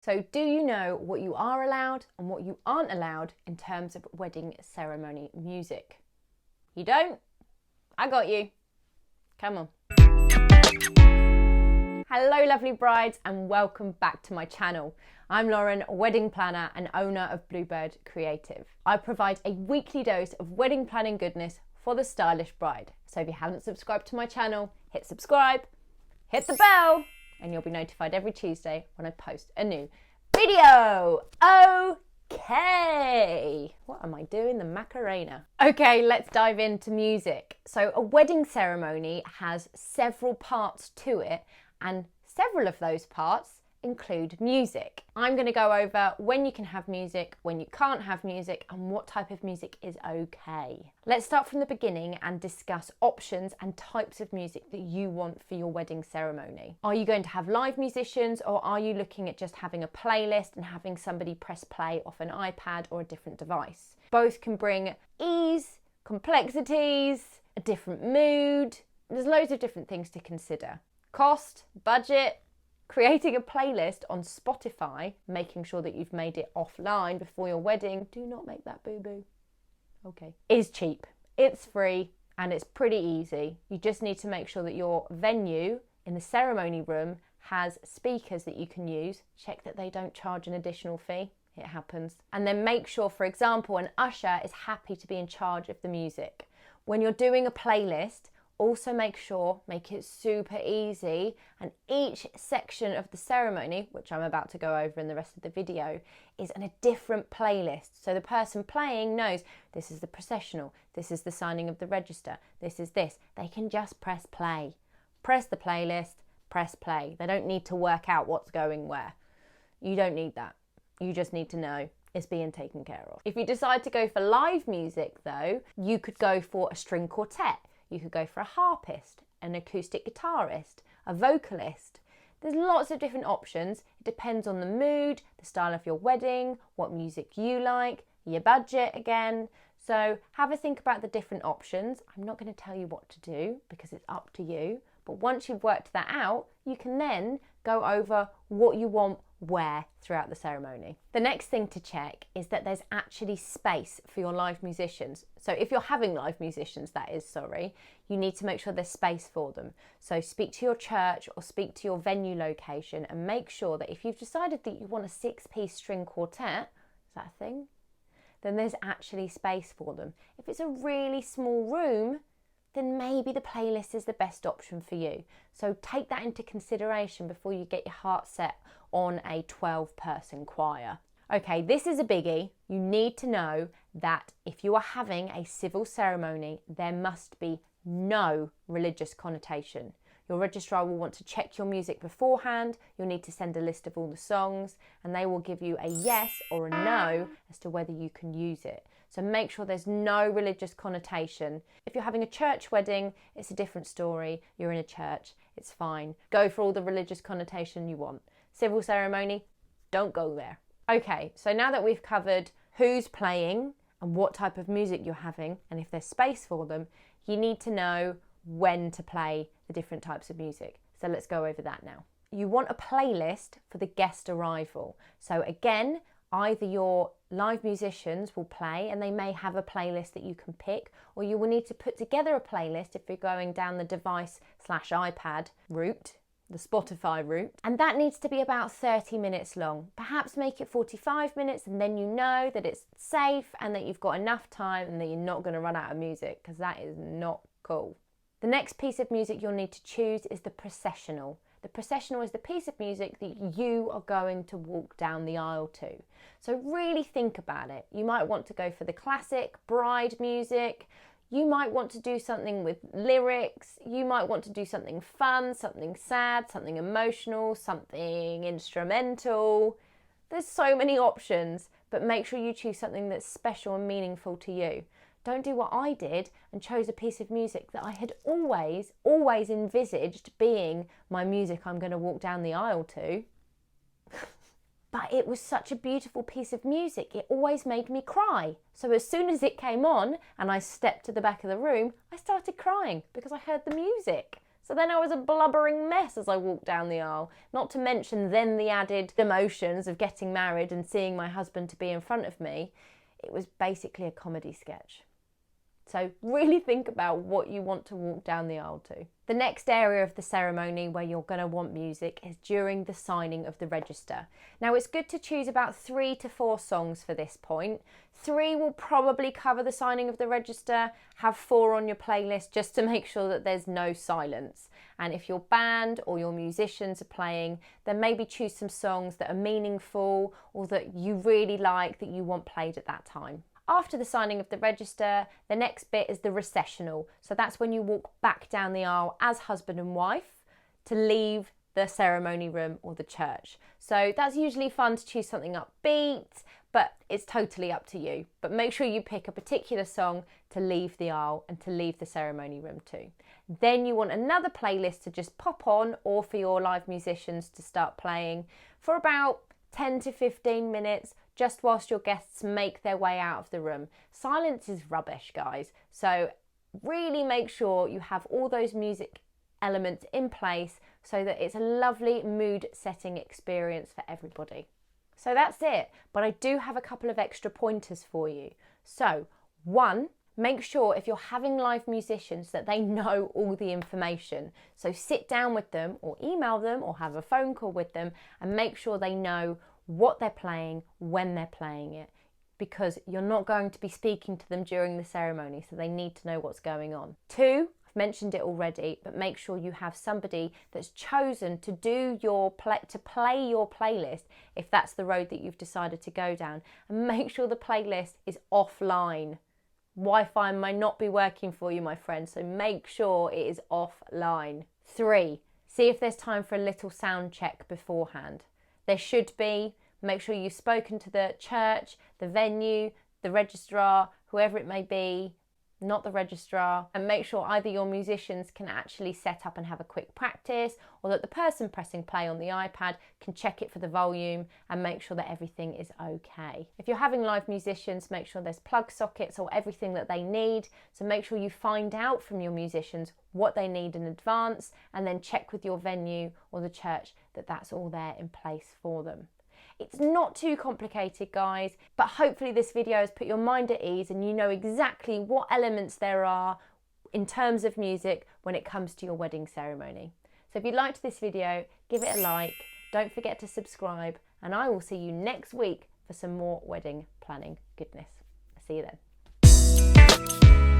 So do you know what you are allowed and what you aren't allowed in terms of wedding ceremony music? You don't? I got you. Come on. Hello lovely brides and welcome back to my channel. I'm Lauren, wedding planner and owner of Bluebird Creative. I provide a weekly dose of wedding planning goodness for the stylish bride. So if you haven't subscribed to my channel, hit subscribe, hit the bell, and you'll be notified every Tuesday when I post a new video. Okay, what am I doing? The Macarena. Okay, let's dive into music. So a wedding ceremony has several parts to it, and several of those parts include music. I'm going to go over when you can have music, when you can't have music, and what type of music is okay. Let's start from the beginning and discuss options and types of music that you want for your wedding ceremony. Are you going to have live musicians, or are you looking at just having a playlist and having somebody press play off an iPad or a different device? Both can bring ease, complexities, a different mood. There's loads of different things to consider. Cost, budget. Creating a playlist on Spotify, making sure that you've made it offline before your wedding, do not make that boo-boo, okay, is cheap. It's free and it's pretty easy. You just need to make sure that your venue in the ceremony room has speakers that you can use. Check that they don't charge an additional fee. It happens. And then make sure, for example, an usher is happy to be in charge of the music. When you're doing a playlist, also make it super easy, and each section of the ceremony, which I'm about to go over in the rest of the video, is in a different playlist. So the person playing knows this is the processional, this is the signing of the register, this is this. They can just press play. Press the playlist, press play. They don't need to work out what's going where. You don't need that. You just need to know it's being taken care of. If you decide to go for live music though, you could go for a string quartet. You could go for a harpist, an acoustic guitarist, a vocalist. There's lots of different options. It depends on the mood, the style of your wedding, what music you like, your budget again. So have a think about the different options. I'm not going to tell you what to do because it's up to you. But once you've worked that out, you can then go over what you want where throughout the ceremony. The next thing to check is that there's actually space for your live musicians. So if you're having live musicians, you need to make sure there's space for them. So speak to your church or speak to your venue location and make sure that if you've decided that you want a 6-piece string quartet, is that a thing? Then there's actually space for them. If it's a really small room, then maybe the playlist is the best option for you. So take that into consideration before you get your heart set on a 12-person choir. Okay, this is a biggie. You need to know that if you are having a civil ceremony, there must be no religious connotation. Your registrar will want to check your music beforehand. You'll need to send a list of all the songs, and they will give you a yes or a no as to whether you can use it. So make sure there's no religious connotation. If you're having a church wedding, it's a different story. You're in a church, it's fine. Go for all the religious connotation you want. Civil ceremony, don't go there. Okay, so now that we've covered who's playing and what type of music you're having, and if there's space for them, you need to know when to play the different types of music. So let's go over that now. You want a playlist for the guest arrival. So again, either your live musicians will play and they may have a playlist that you can pick, or you will need to put together a playlist if you're going down the device/iPad route, the Spotify route, and that needs to be about 30 minutes long. Perhaps make it 45 minutes, and then you know that it's safe and that you've got enough time and that you're not going to run out of music, because that is not cool. The next piece of music you'll need to choose is the processional. The processional is the piece of music that you are going to walk down the aisle to. So really think about it. You might want to go for the classic bride music. You might want to do something with lyrics. You might want to do something fun, something sad, something emotional, something instrumental. There's so many options, but make sure you choose something that's special and meaningful to you. Don't do what I did and chose a piece of music that I had always envisaged being my music I'm going to walk down the aisle to. But it was such a beautiful piece of music, it always made me cry. So as soon as it came on and I stepped to the back of the room, I started crying because I heard the music. So then I was a blubbering mess as I walked down the aisle, not to mention then the added emotions of getting married and seeing my husband to be in front of me. It was basically a comedy sketch. So really think about what you want to walk down the aisle to. The next area of the ceremony where you're going to want music is during the signing of the register. Now it's good to choose about 3 to 4 songs for this point. 3 will probably cover the signing of the register. Have 4 on your playlist just to make sure that there's no silence. And if your band or your musicians are playing, then maybe choose some songs that are meaningful or that you really like that you want played at that time. After the signing of the register, the next bit is the recessional. So that's when you walk back down the aisle as husband and wife to leave the ceremony room or the church. So that's usually fun to choose something upbeat, but it's totally up to you. But make sure you pick a particular song to leave the aisle and to leave the ceremony room to. Then you want another playlist to just pop on, or for your live musicians to start playing for about 10 to 15 minutes, just whilst your guests make their way out of the room. Silence is rubbish, guys. So really make sure you have all those music elements in place so that it's a lovely mood setting experience for everybody. So that's it, but I do have a couple of extra pointers for you. So 1, make sure if you're having live musicians that they know all the information. So sit down with them or email them or have a phone call with them and make sure they know what they're playing, when they're playing it, because you're not going to be speaking to them during the ceremony, so they need to know what's going on. 2, I've mentioned it already, but make sure you have somebody that's chosen to play your playlist if that's the road that you've decided to go down, and make sure the playlist is offline. Wi-Fi might not be working for you, my friend, so make sure it is offline. 3, see if there's time for a little sound check beforehand. There should be. Make sure you've spoken to the church, the venue, the registrar, whoever it may be, not the registrar, and make sure either your musicians can actually set up and have a quick practice, or that the person pressing play on the iPad can check it for the volume and make sure that everything is okay. If you're having live musicians, make sure there's plug sockets or everything that they need. So make sure you find out from your musicians what they need in advance, and then check with your venue or the church that that's all there in place for them. It's not too complicated, guys, but hopefully this video has put your mind at ease and you know exactly what elements there are in terms of music when it comes to your wedding ceremony. So if you liked this video, give it a like, don't forget to subscribe, and I will see you next week for some more wedding planning goodness. I'll see you then.